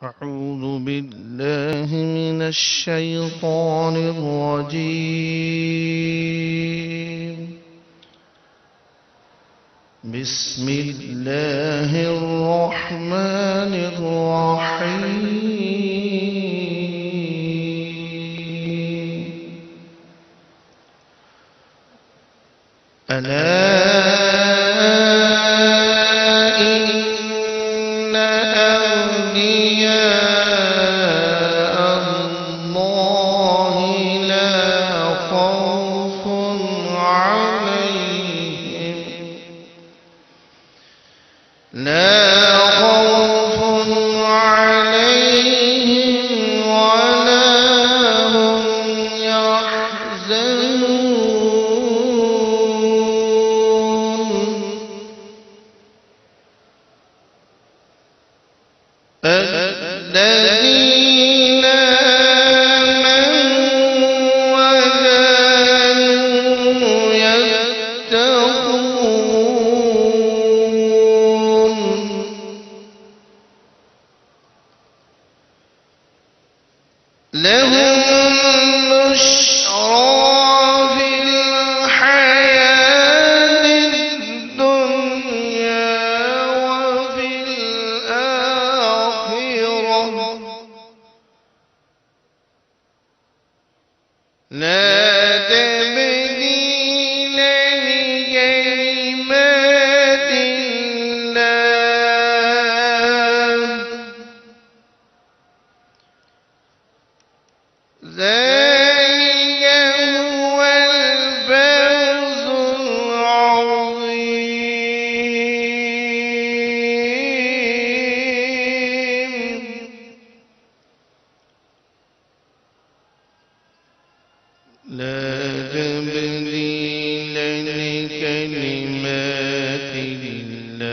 أعوذ بالله من الشيطان الرجيم. بسم الله الرحمن الرحيم. ألا إن أولياء الله لا خوف عليهم ولا هم يحزنون. الذين آمنوا وكانوا يتقون. لهم البشرى في الحياة الدنيا وفي الآخرة. لا تبديل لكلمات الله. ذلك هو الفوز العظيم. لا تبديل لكلمات الله.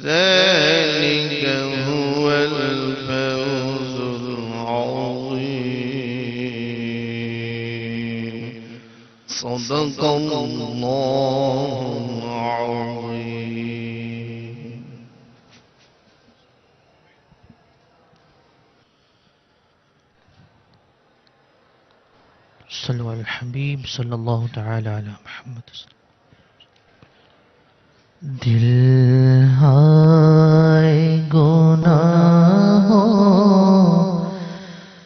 ذلك هو الفوز العظيم. صدق الله العظيم. صلوا على الحبیب صلی اللہ تعالی علی محمد. دل ہائے گناہوں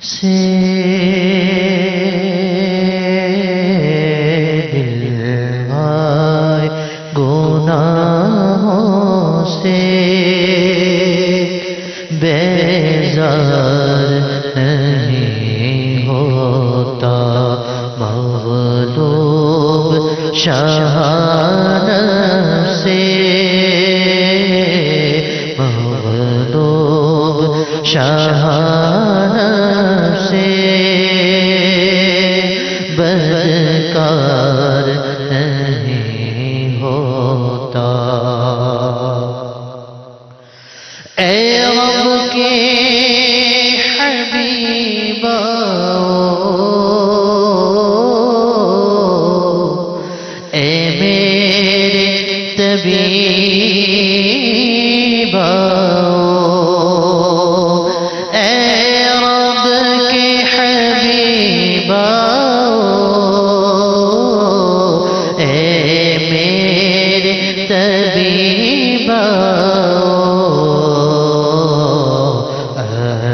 سے، دل ہائے گناہوں سے بیزار نہیں ہوتا مغلوب شہانہ سے، مغلوب شہانہ سے بدکار نہیں ہوتا. اے رب کے حبیبا، اے میرے طبیبا، اے رب کے حبیبا، اے میرے طبیبا،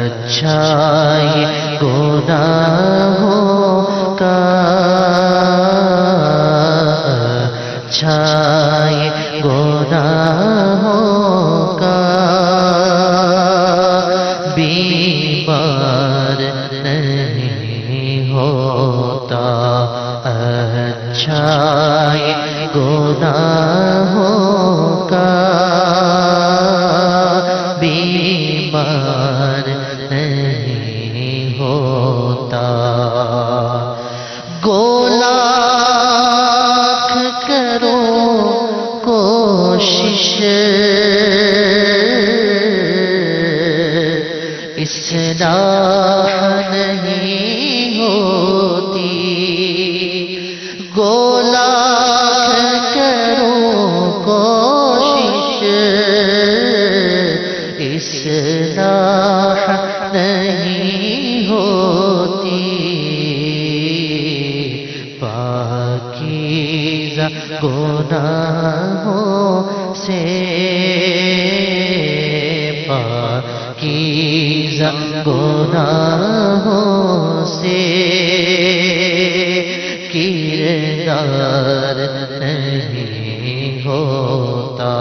اچھائی گناہوں کا، اچھائی گناہوں کا بیمار نہیں ہوتا. اچھائی گناہوں کا بیمار نہیں ہوتا. لاکھ کرو کوشش اصلاح نہیں ہوتی. لاکھ کرو کوشش گناہوں سے پاکیزہ گناہوں سے کردار نہیں ہوتا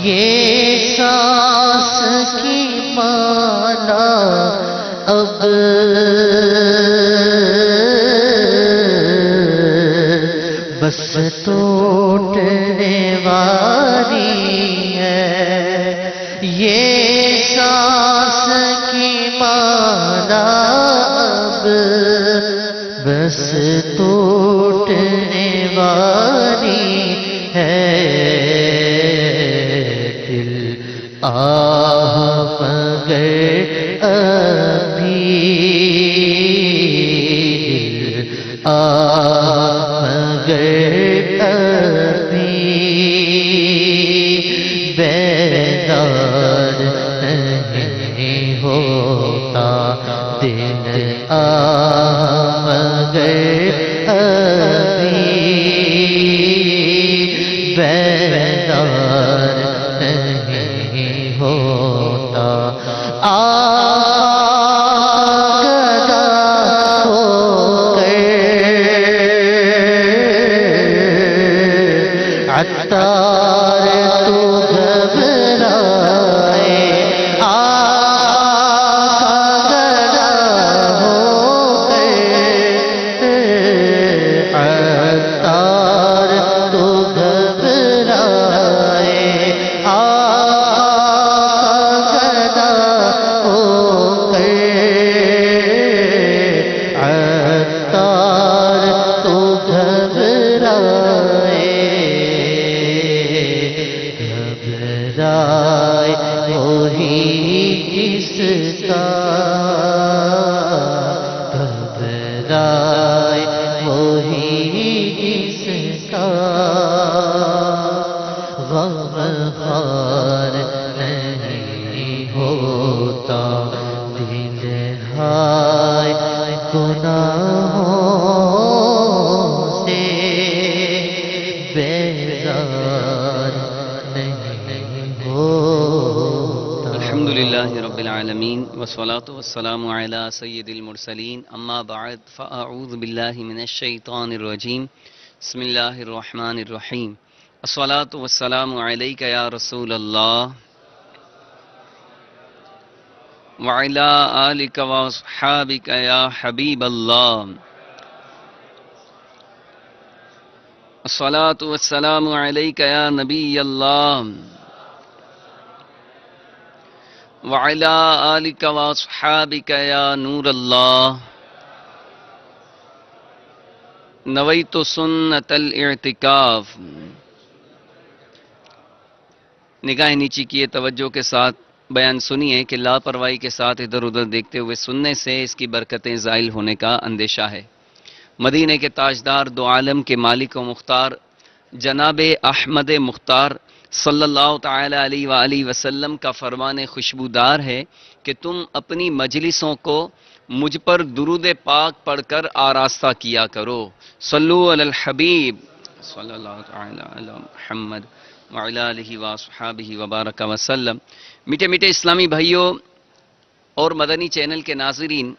یہ سانس کی مالا اب بس ٹوٹنے والی ہے یہ سانس کی مالا اب بس ٹوٹنے والی ہے دل آہ مگر ابھی دل آہ مگر ابھی بیدار نہیں ہوتا دل آہ مگر ابھی بیدار نہیں ہوتا آگدہ ہو کر عطار تو گھبرائے آگدہ ہو کر عطار تو گھبرائے آگدہ ہو کر عطار تو گھبرائے گھبرائے وہی جس کا گھبرائے وہی جس کا غم خار نہیں ہوتا دل ہائے گناہوں سے بیزار نہیں ہوتا الحمدللہ رب العالمین والصلاة والسلام علی سید المرسلین اما بعد فاعوذ باللہ من الشیطان الرجیم بسم اللہ الرحمن الرحیم الصلاة والسلام علیک یا رسول اللہ وعلی آلک واصحابک یا حبیب اللہ الصلاة والسلام علیک یا نبی اللہ وعلی آلک واصحابک یا نور اللہ نویت سنت الاعتکاف نگاہ نیچی کیے توجہ کے ساتھ بیان سنیے کہ لاپرواہی کے ساتھ ادھر ادھر دیکھتے ہوئے سننے سے اس کی برکتیں زائل ہونے کا اندیشہ ہے مدینے کے تاجدار دو عالم کے مالک و مختار جناب احمد مختار صلی اللہ تعالی علیہ وآلہ وسلم کا فرمان خوشبودار ہے کہ تم اپنی مجلسوں کو مجھ پر درود پاک پڑھ کر آراستہ کیا کرو صلو علی الحبیب صلی اللہ تعالی علی محمد وعلی آلہ وصحبہ وبارک وسلم میٹھے میٹھے اسلامی بھائیوں اور مدنی چینل کے ناظرین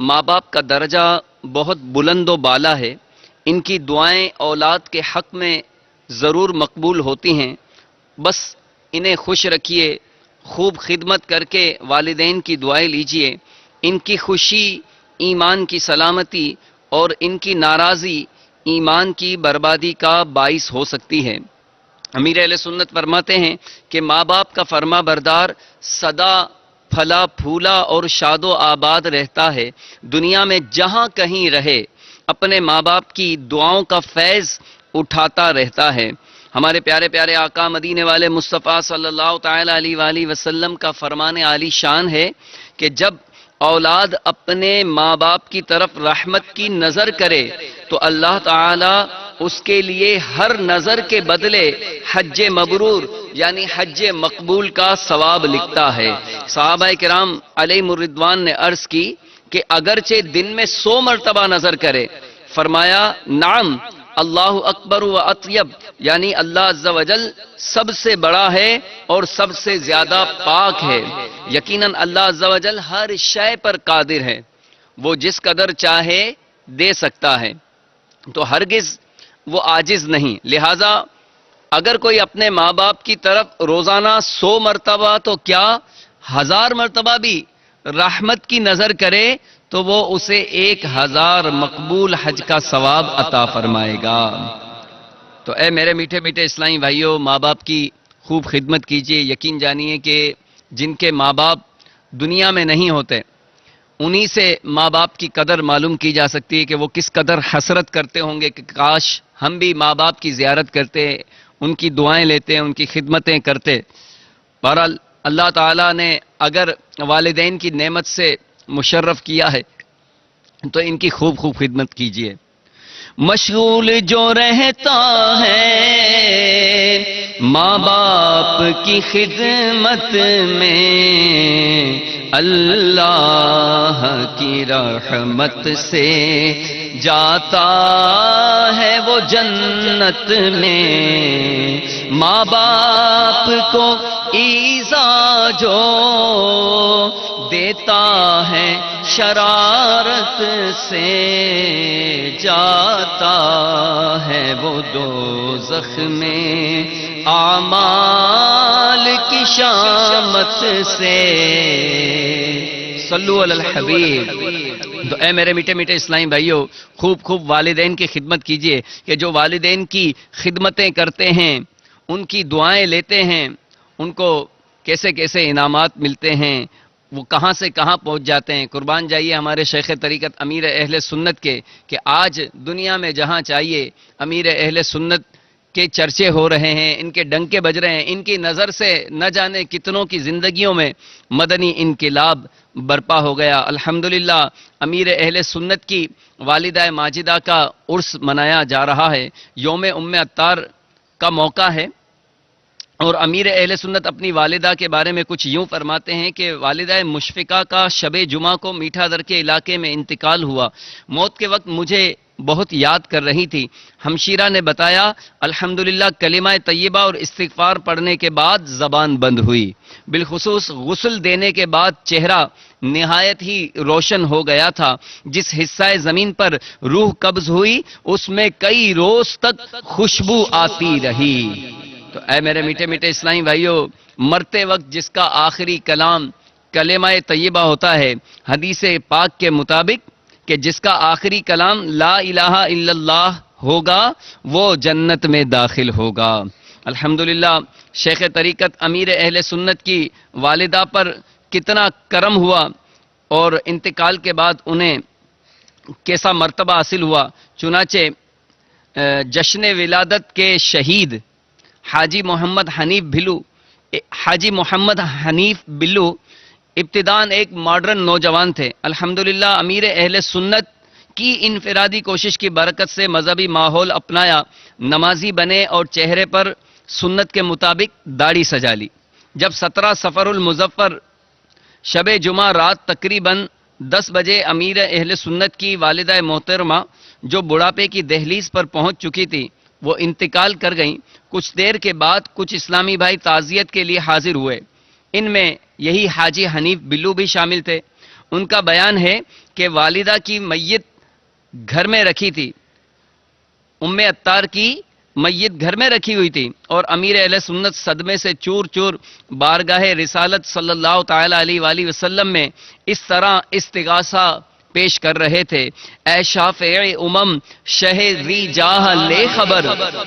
ماں باپ کا درجہ بہت بلند و بالا ہے ان کی دعائیں اولاد کے حق میں ضرور مقبول ہوتی ہیں بس انہیں خوش رکھیے خوب خدمت کر کے والدین کی دعائیں لیجئے ان کی خوشی ایمان کی سلامتی اور ان کی ناراضی ایمان کی بربادی کا باعث ہو سکتی ہے امیر اہل سنت فرماتے ہیں کہ ماں باپ کا فرما بردار سدا پھلا پھولا اور شاد و آباد رہتا ہے دنیا میں جہاں کہیں رہے اپنے ماں باپ کی دعاؤں کا فیض اٹھاتا رہتا ہے ہمارے پیارے پیارے آقا مدینے والے مصطفیٰ صلی اللہ تعالی علیہ وآلہ وسلم کا فرمان عالی شان ہے کہ جب اولاد اپنے ماں باپ کی طرف رحمت کی نظر کرے تو اللہ تعالی اس کے لیے ہر نظر کے بدلے حج مبرور یعنی حج مقبول کا ثواب لکھتا ہے صحابہ کرام علیہم الرضوان نے عرض کی کہ اگرچہ دن میں 100 مرتبہ نظر کرے فرمایا نعم اللہ اکبر و اطیب، یعنی اللہ عز و جل سب سے بڑا ہے اور سب سے زیادہ پاک ہے۔ یقیناً اللہ عز و جل ہر شے پر قادر ہے، وہ جس قدر چاہے دے سکتا ہے، تو ہرگز وہ عاجز نہیں۔ لہذا اگر کوئی اپنے ماں باپ کی طرف روزانہ 100 مرتبہ تو کیا 1000 مرتبہ بھی رحمت کی نظر کرے تو وہ اسے 1000 مقبول حج کا ثواب عطا فرمائے گا۔ تو اے میرے میٹھے میٹھے اسلامی بھائیوں، ماں باپ کی خوب خدمت کیجئے۔ یقین جانیے کہ جن کے ماں باپ دنیا میں نہیں ہوتے، انہی سے ماں باپ کی قدر معلوم کی جا سکتی ہے کہ وہ کس قدر حسرت کرتے ہوں گے کہ کاش ہم بھی ماں باپ کی زیارت کرتے، ان کی دعائیں لیتے، ان کی خدمتیں کرتے۔ بہرحال اللہ تعالیٰ نے اگر والدین کی نعمت سے مشرف کیا ہے تو ان کی خوب خوب خدمت کیجیے۔ مشغول جو رہتا ہے ماں باپ کی خدمت میں، اللہ کی رحمت سے جاتا ہے وہ جنت میں۔ ماں باپ کو ایذا جو دیتا ہے شرارت سے، جاتا ہے وہ دوزخ میں اعمال کی شامت سے۔ صلو علی الحبیب۔ تو اے میرے میٹھے میٹھے اسلامی بھائیوں، خوب خوب والدین کی خدمت کیجئے کہ جو والدین کی خدمتیں کرتے ہیں، ان کی دعائیں لیتے ہیں، ان کو کیسے کیسے انعامات ملتے ہیں، وہ کہاں سے کہاں پہنچ جاتے ہیں۔ قربان جائیے ہمارے شیخ طریقت امیر اہل سنت کے کہ آج دنیا میں جہاں چاہیے امیر اہل سنت کے چرچے ہو رہے ہیں، ان کے ڈنکے بج رہے ہیں، ان کی نظر سے نہ جانے کتنوں کی زندگیوں میں مدنی انقلاب برپا ہو گیا۔ الحمدللہ امیر اہل سنت کی والدہ ماجدہ کا عرس منایا جا رہا ہے، یوم ام عطار کا موقع ہے، اور امیر اہل سنت اپنی والدہ کے بارے میں کچھ یوں فرماتے ہیں کہ والدہ مشفقہ کا شب جمعہ کو میٹھا در کے علاقے میں انتقال ہوا۔ موت کے وقت مجھے بہت یاد کر رہی تھی۔ ہمشیرہ نے بتایا الحمدللہ کلمہ طیبہ اور استغفار پڑھنے کے بعد زبان بند ہوئی، بالخصوص غسل دینے کے بعد چہرہ نہایت ہی روشن ہو گیا تھا۔ جس حصہ زمین پر روح قبض ہوئی اس میں کئی روز تک خوشبو آتی رہی۔ تو اے میرے میٹھے میٹھے اسلامی بھائیوں، مرتے وقت جس کا آخری کلام کلمہ طیبہ ہوتا ہے، حدیث پاک کے مطابق کہ جس کا آخری کلام لا الہ الا اللہ ہوگا وہ جنت میں داخل ہوگا۔ الحمدللہ شیخ طریقت امیر اہل سنت کی والدہ پر کتنا کرم ہوا اور انتقال کے بعد انہیں کیسا مرتبہ حاصل ہوا۔ چنانچہ جشن ولادت کے شہید حاجی محمد حنیف بلو ابتداً ایک ماڈرن نوجوان تھے۔ الحمدللہ امیر اہل سنت کی انفرادی کوشش کی برکت سے مذہبی ماحول اپنایا، نمازی بنے اور چہرے پر سنت کے مطابق داڑھی سجا لی۔ جب 17 صفر المظفر شب جمعہ رات تقریباً 10 بجے امیر اہل سنت کی والدہ محترمہ جو بڑھاپے کی دہلیز پر پہنچ چکی تھی وہ انتقال کر گئیں۔ کچھ دیر کے بعد کچھ اسلامی بھائی تعزیت کے لیے حاضر ہوئے، ان میں یہی حاجی حنیف بلو بھی شامل تھے۔ ان کا بیان ہے کہ والدہ کی میت گھر میں رکھی تھی، ام عطار کی میت گھر میں رکھی ہوئی تھی، اور امیر اہل سنت صدمے سے چور چور بارگاہ رسالت صلی اللہ تعالی علیہ وآلہ وسلم میں اس طرح استغاثہ پیش کر رہے تھے: اے شافع امم شہری جاہ لے خبر،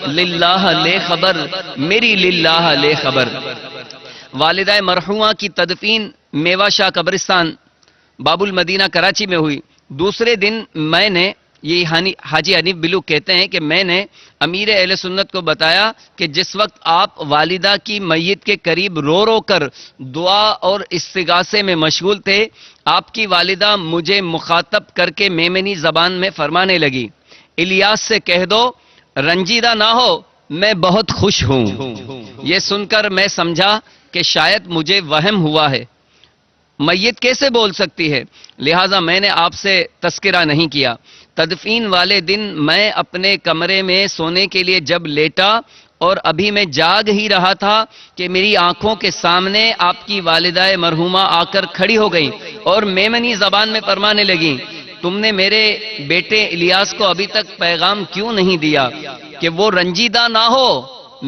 للہ لے خبر، میری للہ لے خبر۔ والدہ مرحومہ کی تدفین میوہ شاہ قبرستان باب المدینہ کراچی میں ہوئی۔ دوسرے دن میں نے، یہ حاجی حنیف بلو کہتے ہیں کہ میں نے امیر اہل سنت کو بتایا کہ جس وقت آپ والدہ کی میت کے قریب رو رو کر دعا اور استغاثے میں مشغول تھے، آپ کی والدہ مجھے مخاطب کر کے میمنی زبان میں فرمانے لگی: الیاس سے کہہ دو رنجیدہ نہ ہو، میں بہت خوش ہوں۔ یہ سن کر میں سمجھا کہ شاید مجھے وہم ہوا ہے، میت کیسے بول سکتی ہے، لہٰذا میں نے آپ سے تذکرہ نہیں کیا۔ تدفین والے دن میں اپنے کمرے میں سونے کے لیے جب لیٹا اور ابھی میں جاگ ہی رہا تھا کہ میری آنکھوں کے سامنے آپ کی والدہ مرحومہ آ کر کھڑی ہو گئیں اور میمنی زبان میں فرمانے لگیں، تم نے میرے بیٹے الیاس کو ابھی تک پیغام کیوں نہیں دیا کہ وہ رنجیدہ نہ ہو،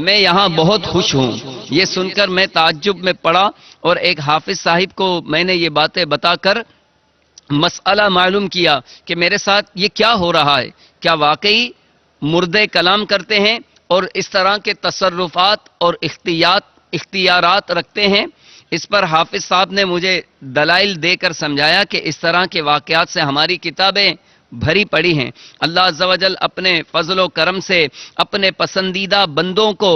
میں یہاں بہت خوش ہوں۔ یہ سن کر میں تعجب میں پڑا اور ایک حافظ صاحب کو میں نے یہ باتیں بتا کر مسئلہ معلوم کیا کہ میرے ساتھ یہ کیا ہو رہا ہے، کیا واقعی مردے کلام کرتے ہیں اور اس طرح کے تصرفات اور اختیارات رکھتے ہیں؟ اس پر حافظ صاحب نے مجھے دلائل دے کر سمجھایا کہ اس طرح کے واقعات سے ہماری کتابیں بھری پڑی ہیں۔ اللہ عز و جل اپنے فضل و کرم سے اپنے پسندیدہ بندوں کو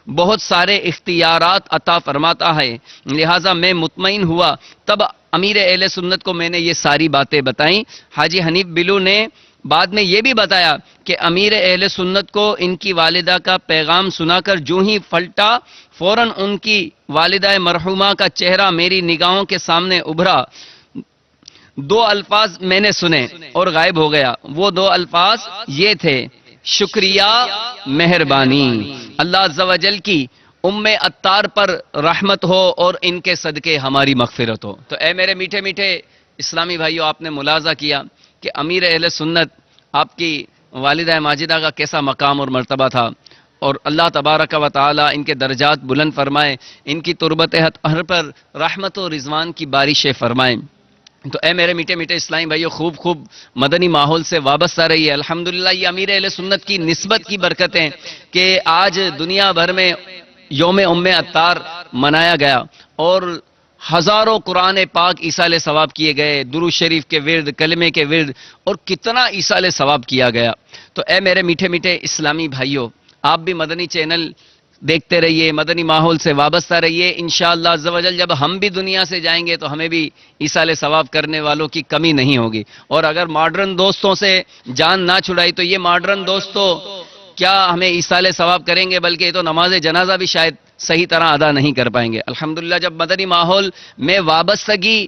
بہت سارے اختیارات عطا فرماتا ہے، لہٰذا میں مطمئن ہوا۔ تب امیر اہل سنت کو میں نے یہ ساری باتیں بتائیں۔ حاجی حنیف بلو نے بعد میں یہ بھی بتایا کہ امیر اہل سنت کو ان کی والدہ کا پیغام سنا کر جو ہی پلٹا، فوراً ان کی والدہ مرحومہ کا چہرہ میری نگاہوں کے سامنے ابھرا۔ دو الفاظ میں نے سنے اور غائب ہو گیا۔ وہ دو الفاظ یہ تھے، شکریہ، مہربانی۔ اللہ عز و جل کی ام عطار پر رحمت ہو اور ان کے صدقے ہماری مغفرت ہو۔ تو اے میرے میٹھے میٹھے اسلامی بھائیوں، آپ نے ملاحظہ کیا کہ امیر اہل سنت، آپ کی والدہ ماجدہ کا کیسا مقام اور مرتبہ تھا، اور اللہ تبارک و تعالی ان کے درجات بلند فرمائے، ان کی تربت ہر پر رحمت و رضوان کی بارشیں فرمائیں۔ تو اے میرے میٹھے میٹھے اسلامی بھائیوں، خوب مدنی ماحول سے وابستہ رہیے۔ الحمدللہ یہ امیر اہل سنت کی نسبت کی برکتیں کہ آج دنیا بھر میں یوم ام عطار منایا گیا اور ہزاروں قرآن پاک ایصال ثواب کیے گئے، درود شریف کے ورد، کلمے کے ورد، اور کتنا ایصال ثواب کیا گیا۔ تو اے میرے میٹھے میٹھے اسلامی بھائیوں، آپ بھی مدنی چینل دیکھتے رہیے، مدنی ماحول سے وابستہ رہیے۔ انشاءاللہ عز و جل جب ہم بھی دنیا سے جائیں گے تو ہمیں بھی ایصال ثواب کرنے والوں کی کمی نہیں ہوگی۔ اور اگر ماڈرن دوستوں سے جان نہ چھڑائی تو یہ ماڈرن دوستوں کیا ہمیں ایصال ثواب کریں گے، بلکہ یہ تو نماز جنازہ بھی شاید صحیح طرح ادا نہیں کر پائیں گے۔ الحمدللہ جب مدنی ماحول میں وابستگی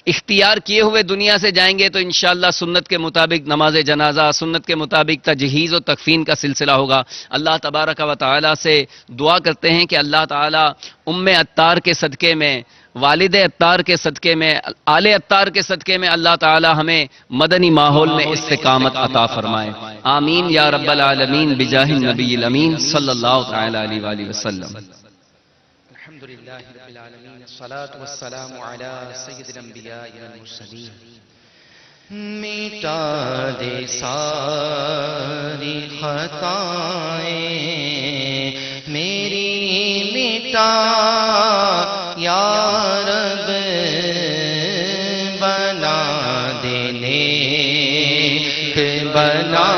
اختیار کیے ہوئے دنیا سے جائیں گے تو انشاءاللہ سنت کے مطابق نماز جنازہ، سنت کے مطابق تجہیز و تکفین کا سلسلہ ہوگا۔ اللہ تبارک و تعالی سے دعا کرتے ہیں کہ اللہ تعالی ام عطار کے صدقے میں، والد عطار کے صدقے میں، آل عطار کے صدقے میں اللہ تعالی ہمیں مدنی ماحول میں استقامت عطا فرمائے۔ آمین یا رب العالمین بجاہ النبی الامین صلی اللہ تعالی علیہ وآلہ وسلم۔ الحمد للہ رب العالمین، الصلاة والسلام علی سید الانبیاء والمرسلین۔ مٹا دے ساری خطائیں میری، مٹا یا رب، بنا دے نیک، بنا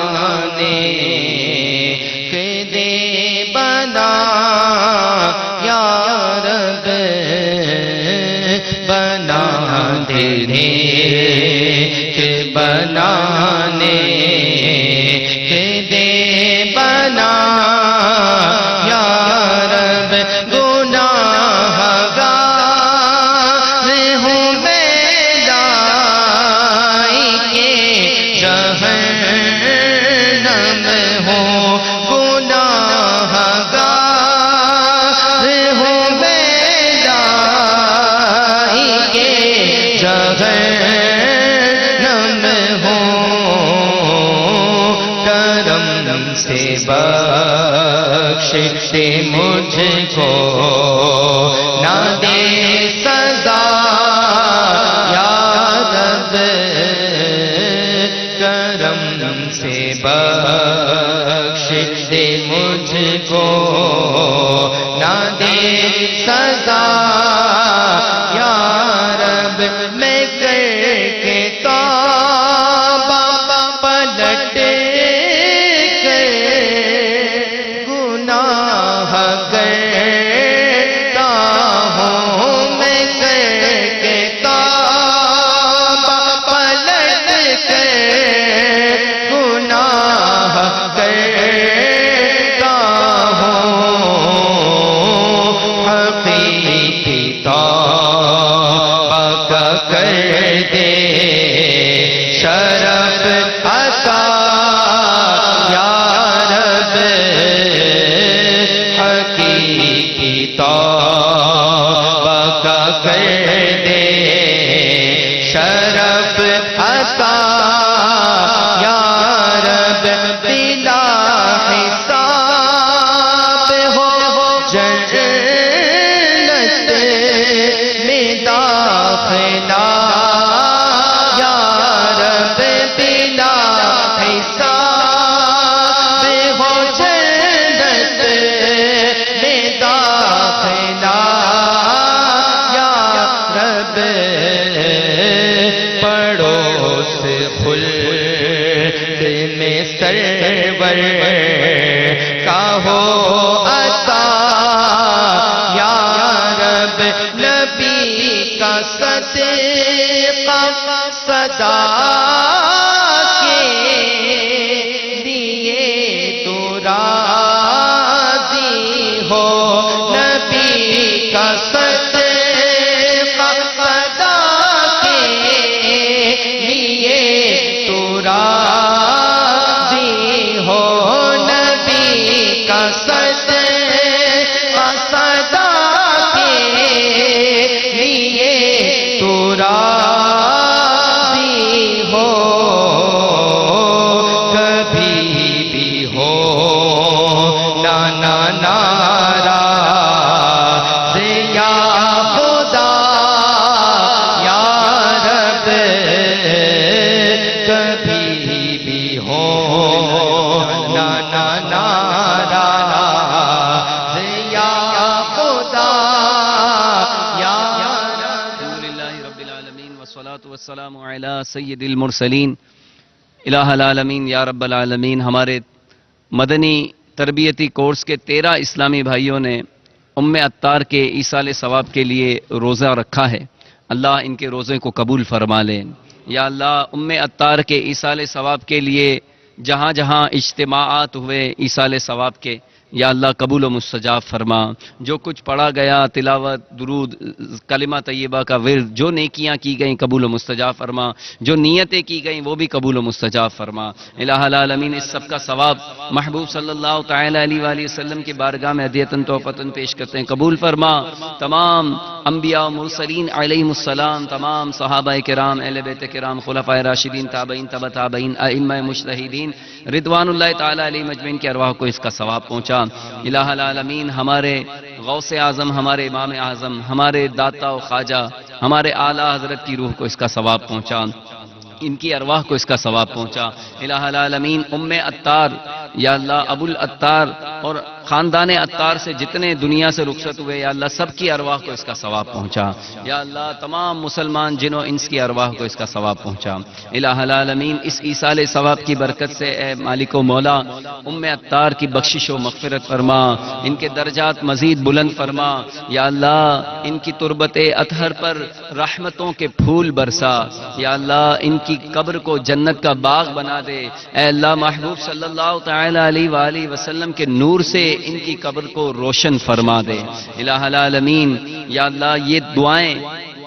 نیک دے بنا یا رب، بنا دے نیک، بنانے دے بنا یا رب، گناہ گار ہوں بیدائی کے جہنم ہوں، گناہ گار ہوں بیدائی کے جہنم ہوں، کرم سے بخش دے مجھ کو، نہ دے سزا یا رب، کرم سے بخش دے مجھ کو، نہ دے سزا یا رب، میں کر کے توبہ پلٹ کر گناہ کرتا ہوں، میں کر کے توبہ پلٹ کر گناہ کرتا ہوں، حقیقی توبہ کا کر دے شرف عطا یا رب بلا حساب ہو جنت میں داخلہ یا رب بلا حساب ہو جنت میں داخلہ یا رب پڑوس خلد میں سرور کا ہو عطا یا رب نبی کا صدقہ صدا کے لیے تو راضی ہو نبی کا صدقہ صدا کے لیے تو راضی ہو نبی کا صدقہ صدا کے لیے تو راضی ہو کبھی بھی ہو نانا ناراض یا خدا یا رب کبھی بھی ہو نانا ناراض یا خدا یا الحمدللہ رب العالمین والصلاة والسلام علی سید المرسلین الہ العالمین یا رب العالمین. ہمارے مدنی تربیتی کورس کے 13 اسلامی بھائیوں نے عطار کے ایصال ثواب کے لیے روزہ رکھا ہے. اللہ ان کے روزے کو قبول فرما لے. یا اللہ عطار کے ایصال ثواب کے لیے جہاں جہاں اجتماعات ہوئے ایصال ثواب کے یا اللہ قبول و مستجاب فرما. جو کچھ پڑھا گیا تلاوت درود کلمہ طیبہ کا ورد جو نیکیاں کی گئیں قبول و مستجاب فرما. جو نیتیں کی گئیں وہ بھی قبول و مستجاب فرما. الہ العالمین اس سب کا ثواب محبوب صلی اللہ تعالی علیہ وآلہ وسلم کی بارگاہ میں ہدیۃً تحفۃً پیش کرتے ہیں. قبول فرما. تمام انبیاء و مرسلین علیہم السلام، تمام صحابہ کرام، اہل بیت کرام، خلفائے راشدین، تابعین، تبع تابعین، ائمہ مجتہدین رضوان اللہ تعالی علیہم اجمعین کی ارواح کو اس کا ثواب پہنچا. الہ العالمین ہمارے غوث اعظم، ہمارے امام اعظم، ہمارے داتا و خواجہ، ہمارے اعلیٰ حضرت کی روح کو اس کا ثواب پہنچا، ان کی ارواح کو اس کا ثواب پہنچا. الہ العالمین عطار یا اللہ ابو العطار اور خاندان عطار سے جتنے دنیا سے رخصت ہوئے یا اللہ سب کی ارواح کو اس کا ثواب پہنچا. یا اللہ تمام مسلمان جنوں انس کی ارواح کو اس کا ثواب پہنچا. الہ العالمین اس ایصال ثواب کی برکت سے اے مالک و مولا عطار کی بخشش و مغفرت فرما، ان کے درجات مزید بلند فرما. یا اللہ ان کی تربت اطہر پر رحمتوں کے پھول برسا. یا اللہ ان کی قبر کو جنت کا باغ بنا دے. اے اللہ محبوب صلی اللہ تعالی علیہ وآلہ وسلم کے نور سے ان کی قبر کو روشن فرما دے. الہ العالمین یا اللہ یہ دعائیں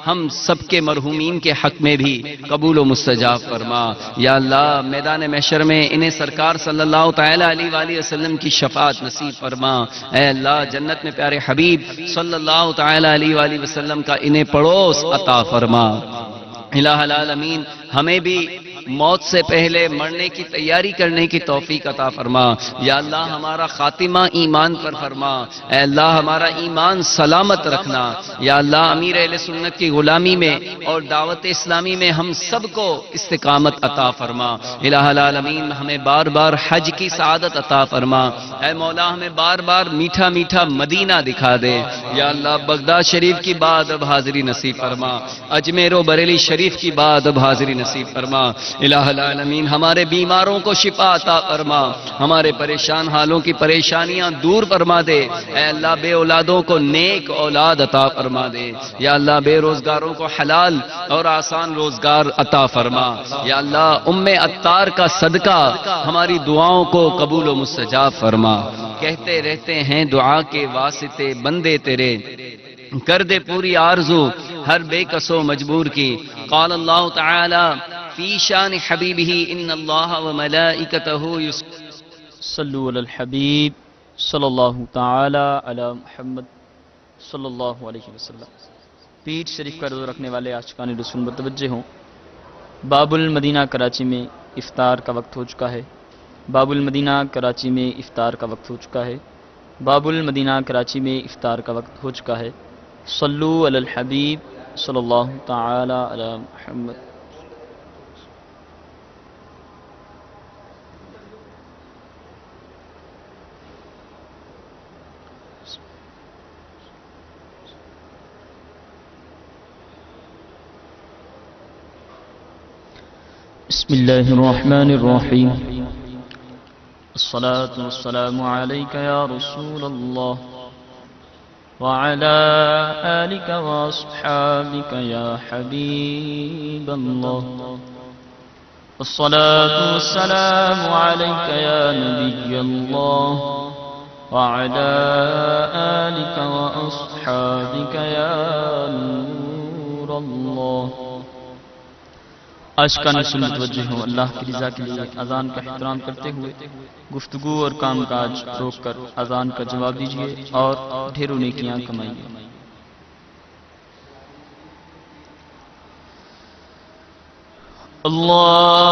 ہم سب کے مرحومین کے حق میں بھی قبول و مستجاب فرما. یا اللہ میدان محشر میں انہیں سرکار صلی اللہ تعالی علیہ وآلہ وسلم کی شفاعت نصیب فرما. اے اللہ جنت میں پیارے حبیب صلی اللہ تعالی علیہ وآلہ وسلم کا انہیں پڑوس عطا فرما. الہ العالمین ہمیں بھی موت سے پہلے مرنے کی تیاری کرنے کی توفیق عطا فرما. یا اللہ ہمارا خاتمہ ایمان پر فرما. اے اللہ ہمارا ایمان سلامت رکھنا. یا اللہ امیر اہل سنت کی غلامی میں اور دعوت اسلامی میں ہم سب کو استقامت عطا فرما. الہ العالمین ہمیں بار بار حج کی سعادت عطا فرما. اے مولا ہمیں بار بار میٹھا میٹھا مدینہ دکھا دے. یا اللہ بغداد شریف کی بعد اب حاضری نصیب فرما. اجمیر و بریلی شریف کی بعد اب حاضری نصیب فرما. الہ العالمین ہمارے بیماروں کو شفا عطا فرما. ہمارے پریشان حالوں کی پریشانیاں دور فرما دے. اے اللہ بے اولادوں کو نیک اولاد عطا فرما دے. یا اللہ بے روزگاروں کو حلال اور آسان روزگار عطا فرما. یا اللہ عطار کا صدقہ ہماری دعاؤں کو قبول و مستجاب فرما. کہتے رہتے ہیں دعا کے واسطے بندے تیرے، کر دے پوری آرزو ہر بے کس و مجبور کی. قال اللہ تعالی فی شان حبیبہ ان اللہ و ملائکتہ صلو علی الحبیب صلی اللہ تعالی علی محمد صلی اللہ علیہ وسلم۔ پیر شریف کا روزہ رکھنے والے عاشقان رسول متوجہ ہوں، باب المدینہ کراچی میں افطار کا وقت ہو چکا ہے۔ باب المدینہ کراچی میں افطار کا وقت ہو چکا ہے۔ باب المدینہ کراچی میں افطار کا وقت ہو چکا ہے۔ صلو علی الحبیب صلی اللہ تعالی علی محمد۔ بسم اللہ الرحمن الرحیم، الصلاة والسلام عليك يا رسول الله وعلى آلك وأصحابك يا حبيب الله، الصلاة والسلام عليك يا نبي الله وعلى آلك وأصحابك يا نور الله۔ عاشقان رسول متوجہ ہوں، اللہ کی رضا کے لیے اذان کا احترام کرتے ہوئے گفتگو اور کام کاج روک کر اذان کا جواب دیجیے اور ڈھیروں نیکیاں کمائیے۔ اللہ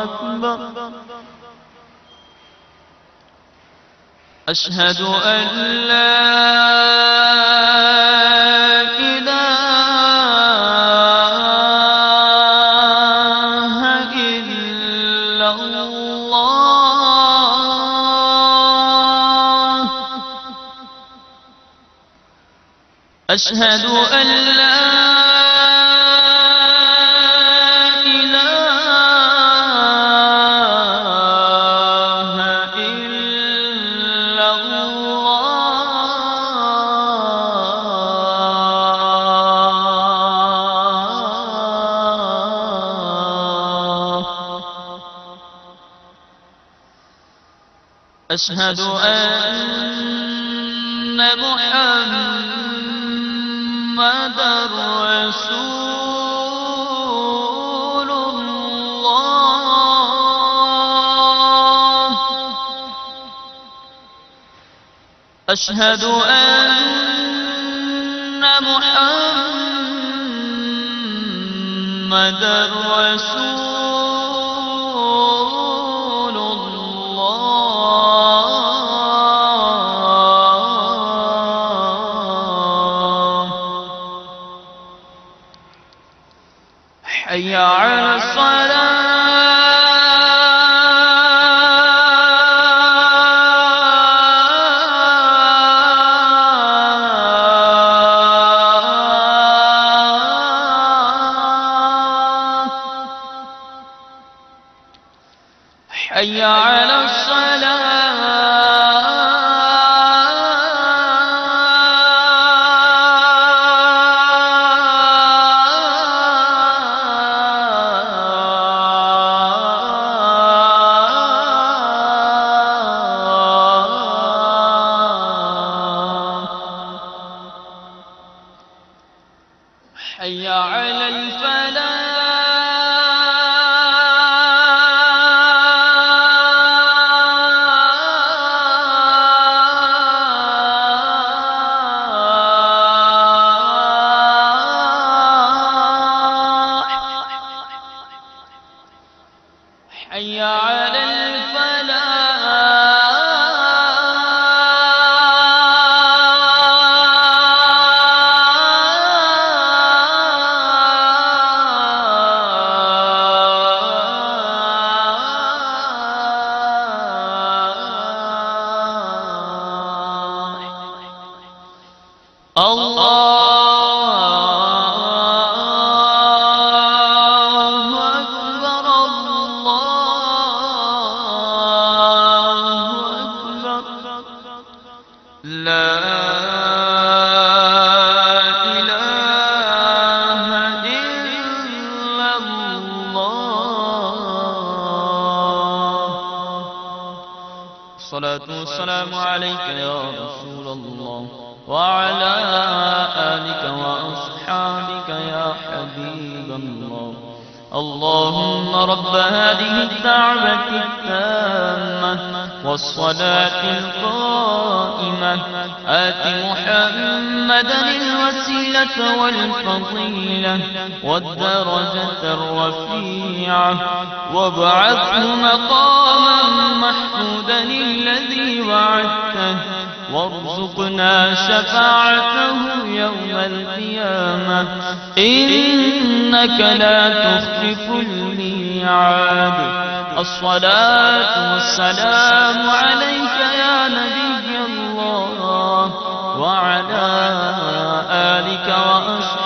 اکبر، أشهد أن لا إله إلا الله، أشهد أن لا أشهد أن محمدًا رسول الله، أشهد أن محمدًا رسول حي على الصلاة، حي على حي على الفلاح، حي على الفلاح، والسلام عليك يا رسول الله وعلى آلك وأصحابك يا حبيب الله. اللهم رب هذه الدعوة التامة والصلاة القائمة آت محمدا الوسيلة والفضيلة والدرجة الرفيعة وابعثه مقاما محمودا الذي وعدته وارزقنا شفاعته يوم القيامة إنك لا تخلف الميعاد. الصلاة والسلام عليك يا نبي الله وعلى آلك وأصحابك